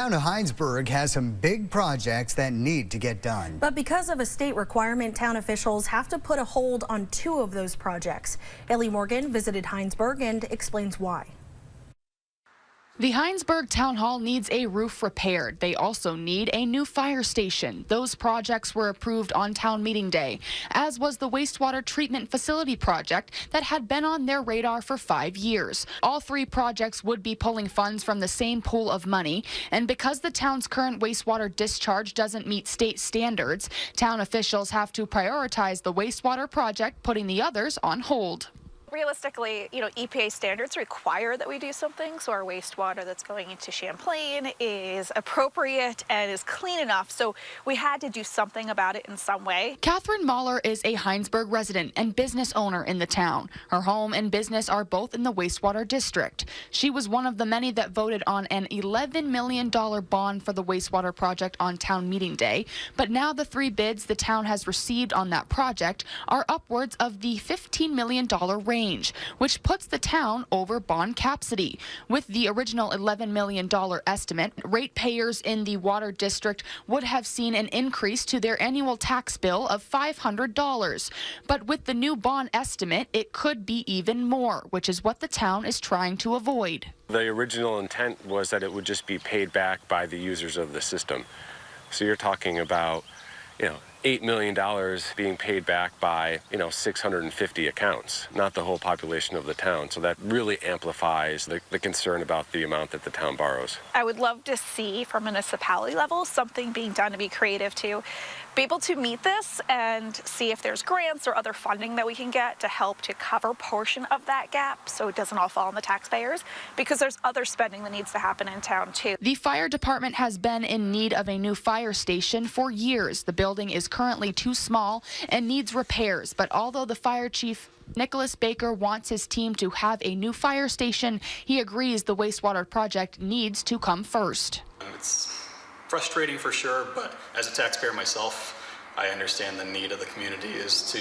Town of Hinesburg has some big projects that need to get done. But because of a state requirement, town officials have to put a hold on 2 of those projects. Haley Morgan visited Hinesburg and explains why. The Hinesburg Town Hall needs a roof repaired. They also need a new fire station. Those projects were approved on town meeting day, as was the wastewater treatment facility project that had been on their radar for 5 years. All 3 projects would be pulling funds from the same pool of money, and because the town's current wastewater discharge doesn't meet state standards, town officials have to prioritize the wastewater project, putting the others on hold. Realistically, EPA standards require that we do something, so our wastewater that's going into Champlain is appropriate and is clean enough, so we had to do something about it in some way. Catherine Mahler is a Hinesburg resident and business owner in the town. Her home and business are both in the wastewater district. She was one of the many that voted on an $11 million bond for the wastewater project on town meeting day, but now the 3 bids the town has received on that project are upwards of the $15 million range, which puts the town over bond capacity. With the original $11 million estimate, ratepayers in the water district would have seen an increase to their annual tax bill of $500. But with the new bond estimate, it could be even more, which is what the town is trying to avoid. The original intent was that it would just be paid back by the users of the system. So you're talking about, $8 million being paid back by, 650 accounts, not the whole population of the town. So that really amplifies the concern about the amount that the town borrows. I would love to see from municipality level something being done to be creative to be able to meet this and see if there's grants or other funding that we can get to help to cover portion of that gap so it doesn't all fall on the taxpayers, because there's other spending that needs to happen in town too. The fire department has been in need of a new fire station for years. The building is currently too small and needs repairs, but although the fire chief Nicholas Baker wants his team to have a new fire station, he agrees the wastewater project needs to come first. It's frustrating for sure, but as a taxpayer myself, I understand the need of the community is to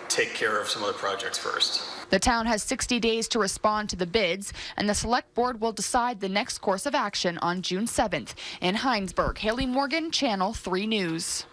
take care of some other projects first. The town has 60 days to respond to the bids, and the select board will decide the next course of action on June 7th. In Hinesburg, Haley Morgan, Channel 3 News.